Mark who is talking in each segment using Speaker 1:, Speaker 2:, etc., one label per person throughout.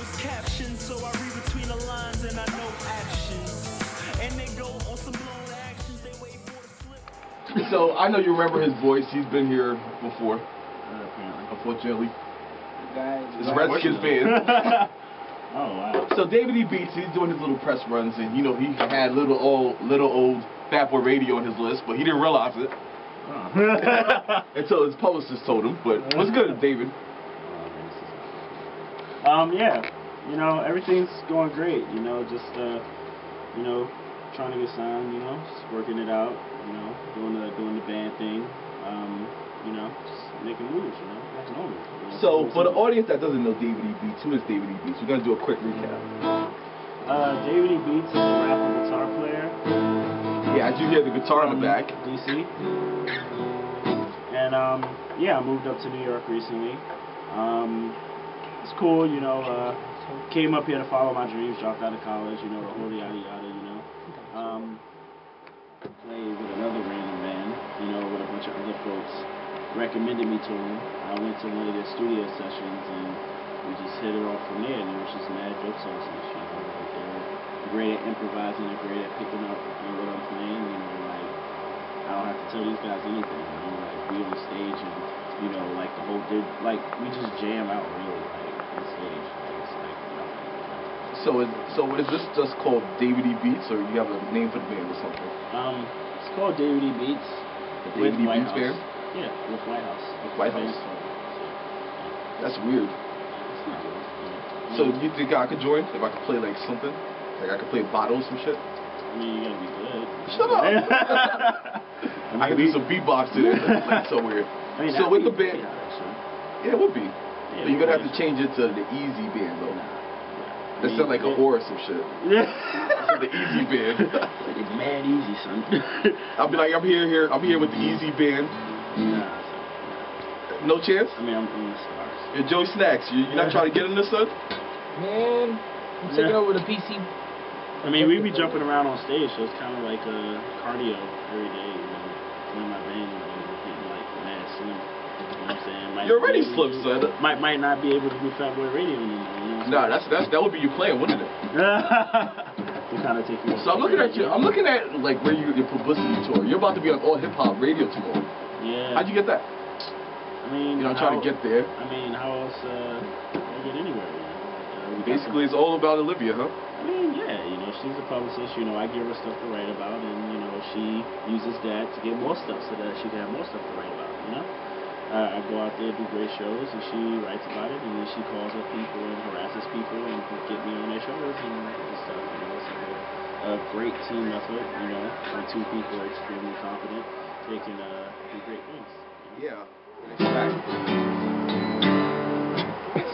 Speaker 1: closed captions, so I read between the lines and I know actions. And they go on some blown actions, they wait for the slip.
Speaker 2: So I know you remember his voice. He's been here before. Unfortunately. It's a Redskins fan.
Speaker 3: Oh wow.
Speaker 2: So David E. Beats, he's doing his little press runs, and you know he had little old Fat Boy Radio on his list, but he didn't realize it until his publicist told him. But what's good, David?
Speaker 3: Yeah, you know, everything's going great. You know, just you know, trying to get signed. You know, just working it out. You know, doing the band thing. You know, just making moves. You know, like normal. You know,
Speaker 2: So for the audience that doesn't know David E. Beats, who is David E. Beats? We're gonna do a quick recap.
Speaker 3: David E. Beats is a rap and guitar player.
Speaker 2: Yeah, as you hear the guitar in the back.
Speaker 3: DC. And yeah, I moved up to New York recently. It's cool, you know. Came up here to follow my dreams, dropped out of college, you know, the whole yada yada, you know. Played with another random band, you know, with a bunch of other folks. Recommended me to them. I went to one of their studio sessions and we just hit it off from there, and it was just mad dope sauce and shit. Like, they're great at improvising, they're great at picking up what I'm playing, you know, like I don't have to tell these guys anything, you know, like we on stage and you know, like the whole like we just jam out really like on stage. Like it's like nothing.
Speaker 2: So is this just called David E. Beats, or you have a name for the band or something?
Speaker 3: It's called David E. Beats.
Speaker 2: The David E. Beats band?
Speaker 3: Yeah, with White House.
Speaker 2: With White House. That's weird.
Speaker 3: It's not weird.
Speaker 2: So you think I could join if I could play like something? Like I could play bottles some shit?
Speaker 3: I mean, you gotta be good.
Speaker 2: Shut up! I could do some beatbox to it. Like so weird.
Speaker 3: I mean,
Speaker 2: so with the band, yeah, it would be.
Speaker 3: Yeah,
Speaker 2: but you're gonna have to change it to the Easy Band though. That sound like a whore or some shit.
Speaker 3: Yeah.
Speaker 2: The Easy Band.
Speaker 3: It's mad easy, son.
Speaker 2: I'll be like, I'm here with the Easy Band.
Speaker 3: Nah,
Speaker 2: No chance?
Speaker 3: I mean, I'm in the stars.
Speaker 2: You're Joey Snacks. You're not trying to get in this, son?
Speaker 4: Man, I'm taking over the PC.
Speaker 3: I mean, we be jumping around on stage, so it's kind of like a cardio every day, you know. Doing my band, you know, getting like mad slim. You know what I'm saying?
Speaker 2: You're already slim, son.
Speaker 3: Might not be able to do Fat Boy Radio anymore, you know.
Speaker 2: Nah, that would be you playing, wouldn't it?
Speaker 3: We kind of take you.
Speaker 2: So I'm looking at you. I'm looking at like where your publicity tour. You're about to be on All Hip Hop Radio tomorrow.
Speaker 3: Yeah.
Speaker 2: How'd you get that?
Speaker 3: I mean,
Speaker 2: you know, I'm trying to get there.
Speaker 3: I mean, how else can I get anywhere? You know?
Speaker 2: Basically, it's all about Olivia, huh?
Speaker 3: I mean, yeah, you know, she's a publicist. You know, I give her stuff to write about, and you know, she uses that to get more stuff so that she can have more stuff to write about. You know, I go out there, do great shows, and she writes about it, and then she calls up people and harasses people and get me on their shows and stuff. You know, it's a great team effort. You know, when two people are extremely confident, they can do great things.
Speaker 2: Yeah.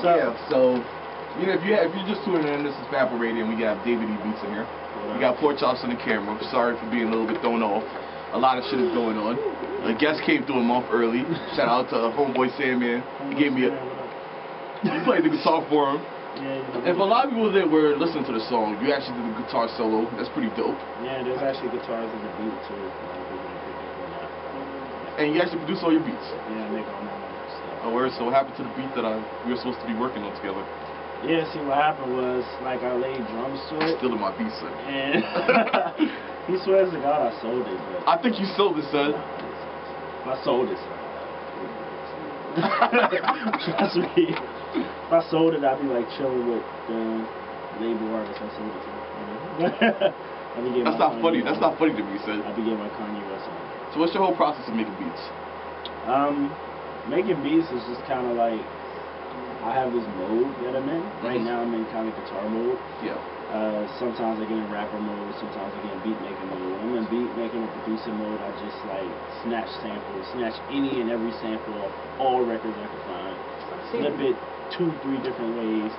Speaker 2: So, you know, if you're just tuning in, this is Fat Boy Radio, and we got David E. Beats in here. We got Pork Chops on the camera. Sorry for being a little bit thrown off. A lot of shit is going on. A guest came through a month early. Shout out to homeboy Sandman. He gave me he played the guitar for him. And for a lot of people that were listening to the song, you actually did the guitar solo. That's pretty dope.
Speaker 3: Yeah, there's actually guitars in the beat too.
Speaker 2: And you actually produce all your beats.
Speaker 3: Yeah, I make all my stuff.
Speaker 2: Oh, word. So what happened to the beat that we were supposed to be working on together?
Speaker 3: Yeah, see what happened was, like, I laid drums to it.
Speaker 2: Still in my beat, son.
Speaker 3: And he swears to God I sold it, but
Speaker 2: I think you sold it, son.
Speaker 3: I sold it, son. Trust me. If I sold it, I'd be like chilling with the label artists I sold it to.
Speaker 2: That's not funny. That's not funny to me, son.
Speaker 3: I'd be getting my Kanye West on.
Speaker 2: So what's your whole process of making beats?
Speaker 3: Making beats is just kind of like, I have this mode that I'm in. Right now I'm in kind of guitar mode.
Speaker 2: Yeah.
Speaker 3: Sometimes I get in rapper mode, sometimes I get in beat making mode. When I'm in beat making or producing mode, I just like snatch samples, snatch any and every sample off all records I can find. Flip it 2-3 different ways.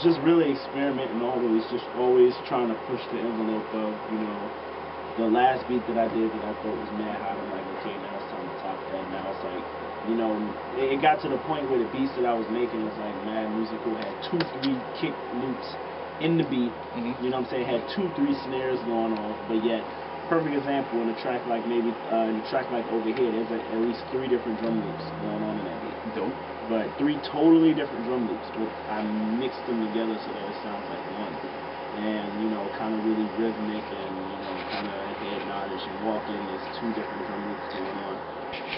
Speaker 3: Just really experimenting always, just always trying to push the envelope of, you know, the last beat that I did that I thought was mad hot. I'm like, okay, now it's time to top that. Now it's like, you know, it got to the point where the beats that I was making was like mad musical, had 2-3 kick loops in the beat. You know what I'm saying? Had 2-3 snares going on, but yet, perfect example in a track like maybe in a track like Over Here, there's like at least 3 different drum loops going on in that beat.
Speaker 2: Dope.
Speaker 3: but 3 totally different drum loops. But I mixed them together so that it sounds like one. And, you know, kind of really rhythmic and, you know, kind of head nod as you walk in. There's 2 different drum loops going on.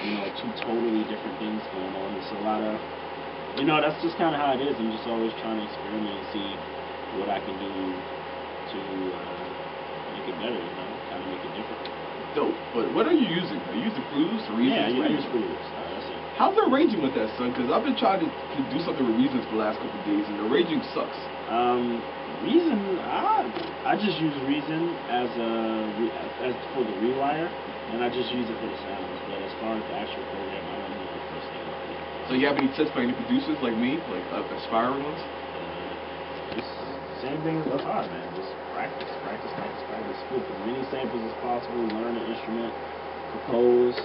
Speaker 3: You know, 2 totally different things going on. It's a lot of, you know, that's just kind of how it is. I'm just always trying to experiment and see what I can do to make it better, you know, kind of make it different.
Speaker 2: Dope. But what are you using? Are you using Fruit Loops or Reasons?
Speaker 3: Yeah, I use Fruit Loops. That's it.
Speaker 2: How's the arranging with that, son? Because I've been trying to do something with Reasons for the last couple of days, and the arranging sucks.
Speaker 3: Reason, I just use Reason as for the rewire, and I just use it for the sounds. But as far as the actual program, I don't know the first thing about it.
Speaker 2: So you have any tips for any producers like me, like aspiring ones?
Speaker 3: Just same thing as what's hard, man. Just practice. Flip as many samples as possible. Learn the instrument. Compose.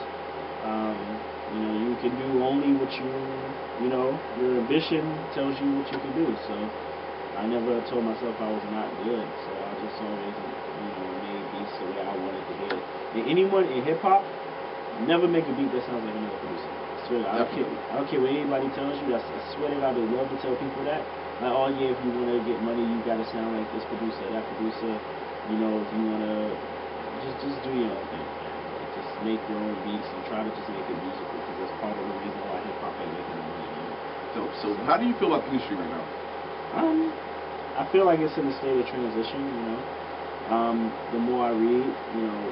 Speaker 3: You know, you can do only what you know, your ambition tells you what you can do. So I never told myself I was not good. So I just always, you know, made beats the way I wanted to do it. And anyone in hip hop, never make a beat that sounds like another producer. I swear, I don't care what anybody tells you. I swear that I would love to tell people that. Like, oh yeah, if you want to get money, you gotta sound like this producer, that producer. You know, if you wanna just do your own thing. Like, just make your own beats and try to just make it musical, because that's part of the reason why hip hop ain't making no money.
Speaker 2: Dope. So how do you feel about the industry right now?
Speaker 3: I feel like it's in a state of transition. You know, the more I read, you know,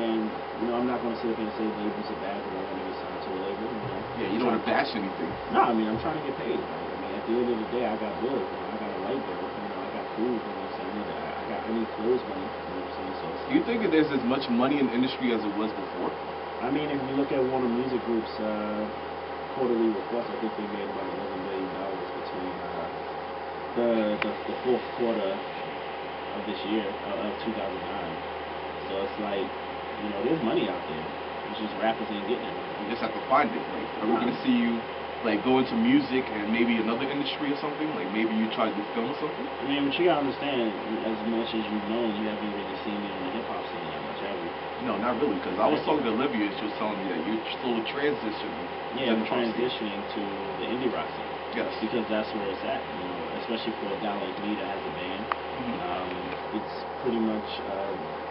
Speaker 3: and you know, I'm not gonna sit up here and say labels are bad, but I want to get signed to a label. You know?
Speaker 2: Yeah, you don't want to bash anything.
Speaker 3: No, I mean, I'm trying to get paid. Right? I mean, at the end of the day, I got bills. You know, I got a light bill. You know, I got food. You know what I'm saying? I need clothes money. You know what I'm saying? So
Speaker 2: Do you think that there's as much money in the industry as it was before?
Speaker 3: I mean, if you look at Warner Music Group's quarterly reports, I think they made about $11 billion between the fourth quarter of this year, of 2009. So it's like, you know, there's money out there. It's just rappers ain't getting it.
Speaker 2: You just have to find it. Like, are we gonna see you like go into music and maybe another industry or something? Like maybe you try to do film or something?
Speaker 3: I mean, what you gotta understand, as much as you've known, you haven't really seen me in the hip hop scene that much, have you?
Speaker 2: No, not really. Because I was talking to Olivia, and she was telling me that you're slowly transitioning.
Speaker 3: Yeah, I'm transitioning to the indie rock scene.
Speaker 2: Yes.
Speaker 3: Because that's where it's at. You know, especially for a guy like me that has a band. It's pretty much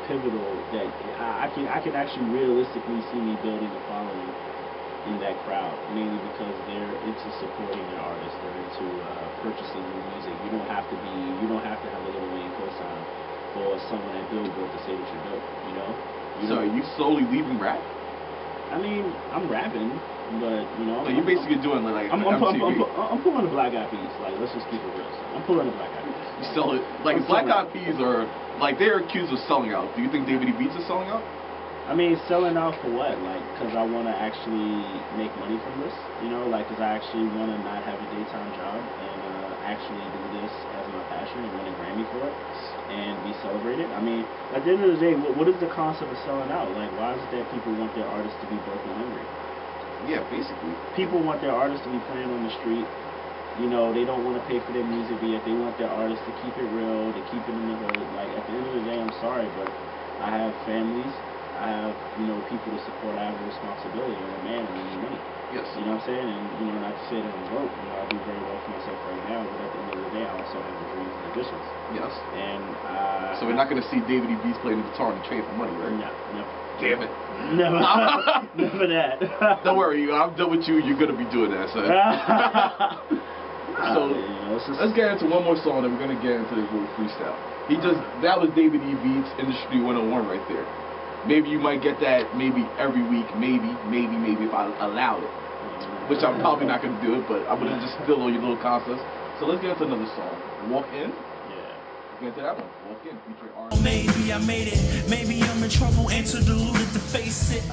Speaker 3: pivotal that I can actually realistically see me building a following in that crowd, mainly because they're into supporting an artist, they're into purchasing new music. You don't have to have a Lil Wayne cosign for someone at Billboard to say that you're dope, you know?
Speaker 2: So are you slowly leaving rap?
Speaker 3: I mean, I'm rapping, but you know.
Speaker 2: So you're basically doing like
Speaker 3: I'm
Speaker 2: MTV.
Speaker 3: I'm pulling the Black Eyed Peas. Like, let's just keep it real. I'm pulling the Black Eyed Peas.
Speaker 2: You sell it like Black Eyed Peas are like they're accused of selling out. Do you think David E. Beats is selling out?
Speaker 3: I mean, selling out for what? Like, because I want to actually make money from this, you know? Like, because I actually want to not have a daytime job and actually do this as my passion and win a Grammy for it and be celebrated. I mean, at the end of the day, what is the concept of selling out? Like, why is it that people want their artists to be broke and hungry?
Speaker 2: Yeah, basically.
Speaker 3: People want their artists to be playing on the street. You know, they don't want to pay for their music, but yet they want their artists to keep it real, to keep it in the hood. Like, at the end of the day, I'm sorry, but I have families. I have, you know, people to support. I have a responsibility. I'm a man and I need money.
Speaker 2: Yes.
Speaker 3: You know what I'm saying? And, you know, not to say that I'm broke. You know, I do very well for myself right now, but at the end of the day, I also have dreams and ambitions.
Speaker 2: Yes.
Speaker 3: And,
Speaker 2: so we're not going to see David E. Beats playing the guitar and trade for money, right?
Speaker 3: No, never.
Speaker 2: Damn it.
Speaker 3: Never. Never that.
Speaker 2: Don't worry, I'm done with you. You're going to be doing that, son. So,
Speaker 3: you know,
Speaker 2: let's get into one more song, and we're going to get into the little freestyle. That was David E. Beats, Industry 101 right there. Maybe you might get that maybe every week, maybe if I allow it. Which I'm probably not going to do it, but I'm going to just fill all your little concepts. So let's get into another song. Walk In.
Speaker 3: Yeah.
Speaker 2: Let's get into that one. Walk In, featuring R.
Speaker 1: Maybe I made it, maybe I'm in trouble, antediluted to face it.